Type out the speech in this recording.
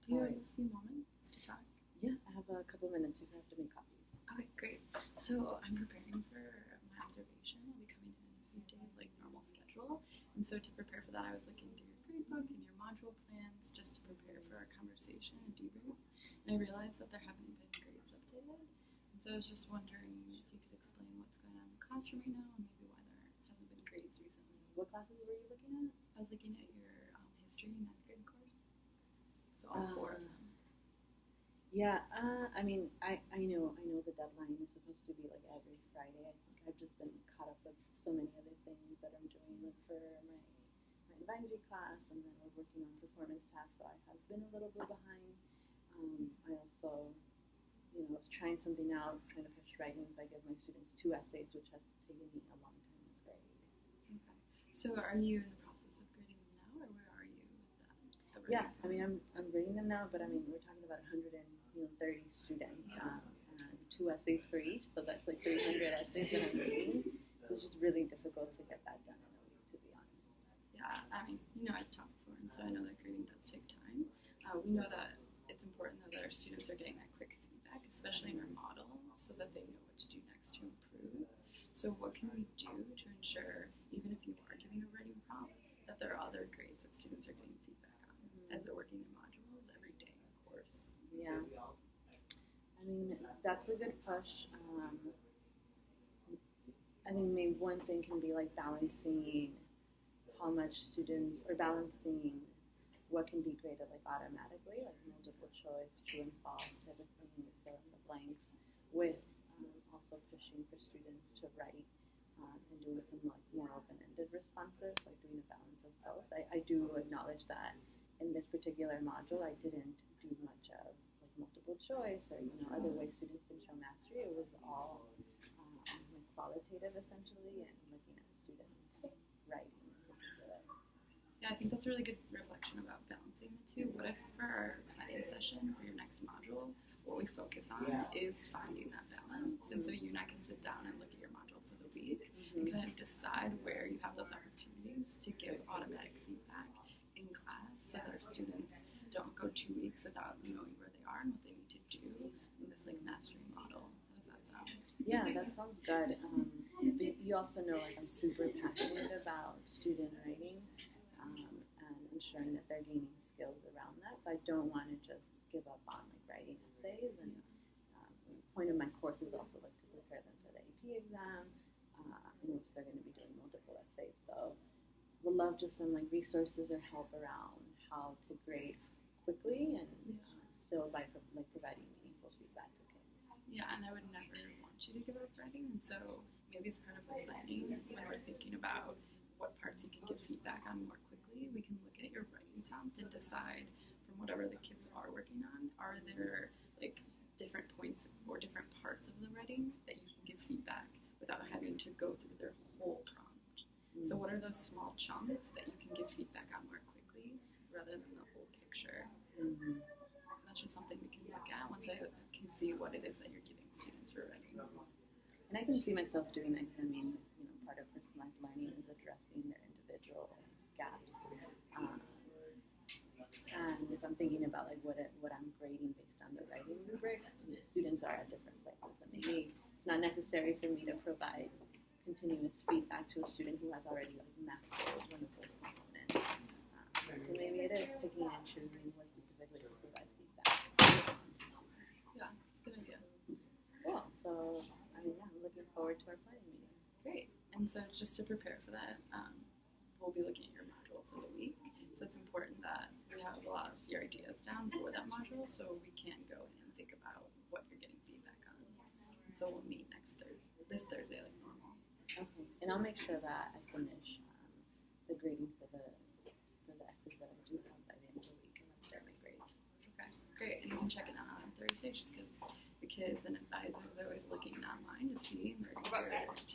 Do you have a few moments to talk? Yeah, I have a couple minutes. You have to make copies. Okay, great. So I'm preparing for my observation. I'll be coming in a few days, like normal schedule. And so to prepare for that, I was looking through your gradebook and your module plans just to prepare for our conversation and debrief. And I realized that there haven't been grades updated. And so I was just wondering if you could explain what's going on in the classroom right now and maybe why there hasn't been grades recently. What classes were you looking at? I was looking at your history 9th grade course. So all four of them. Yeah, I mean, I know the deadline is supposed to be like every Friday. I think I've just been caught up with so many other things that I'm doing like for my advisory class, and then we're working on performance tasks, so I have been a little bit behind. I also, was trying something out, trying to push writing, so I give my students 2 essays, which has taken me a long time to grade. Okay. So are you in the process of grading them now, or where are you with that? Yeah, I mean, I'm grading them now, but I mean, we're talking about 130 students, and 2 essays for each, so that's like 300 essays that I'm grading. So it's just really difficult to get that done in a week, to be honest. Yeah, I mean, I've taught before, and so I know that grading does take time. We know that it's important, though, that our students are getting that quick feedback, especially in our model, so that they know what to do next to improve. So what can we do to ensure, even if you are giving a writing prompt, that there are other grades that students are getting feedback on as they're working in modules every day, of course? Yeah. I mean, that's a good push. I think maybe one thing can be like balancing how much students, or balancing what can be graded like automatically, like multiple choice, true and false type of thing, fill in the blanks, with also pushing for students to write and doing some like more open-ended responses, like doing a balance of both. I do acknowledge that in this particular module, I didn't do much of like multiple choice or other ways students can show mastery. It was all like qualitative essentially, and looking at students writing in particular. Yeah, I think that's a really good reflection about balancing the two. What if for our planning session for your next module, what we focus on is finding that balance? And so you and I can sit down and look at your module for the week and kind of decide where you have those opportunities to give automatic feedback in class, so that our students don't go 2 weeks without knowing where they are and what they need to do in this like mastery model. How does that sound? Yeah, that sounds good. But you also know, like, I'm super passionate about student writing and ensuring that they're gaining skills around that. So I don't want to just give up on like writing essays. And the point of my course is also like to prepare them for the AP exam, in which they're going to be doing multiple essays. So we'll love just some like resources or help around how to grade quickly and still by like providing meaningful feedback to kids. Yeah, and I would never want you to give up writing, and so maybe as part of our planning, when we're thinking about what parts you can give feedback on more quickly, we can look at your writing prompt and decide from whatever the kids are working on, are there like different points or different parts of the writing that you can give feedback without having to go through their whole prompt. So what are those small chunks that you can give feedback on more quickly rather than the whole picture? That's just something we can look at once I can see what it is that you're giving students for writing. And I can see myself doing that because I mean, part of personalized learning is addressing their individual gaps. And if I'm thinking about like what I'm grading based on the writing rubric, students are at different places, and maybe it's not necessary for me to provide continuous feedback to a student who has already like mastered one of those components. So maybe it is picking and choosing what specifically to provide feedback. Yeah, it's a good idea. Cool. So I'm looking forward to our planning meeting. Great. And so just to prepare for that, we'll be looking at your module for the week. So it's important that we have a lot of your ideas down for that module, so we can go in and think about what you're getting feedback on. And so we'll meet this Thursday like normal. Okay. And I'll make sure that I finish the grading for the essays that I do have by the end of the week, and that's my grade. Okay, great. And you can check it out on Thursday, just because the kids and advisors are always looking online to see, and they're eager to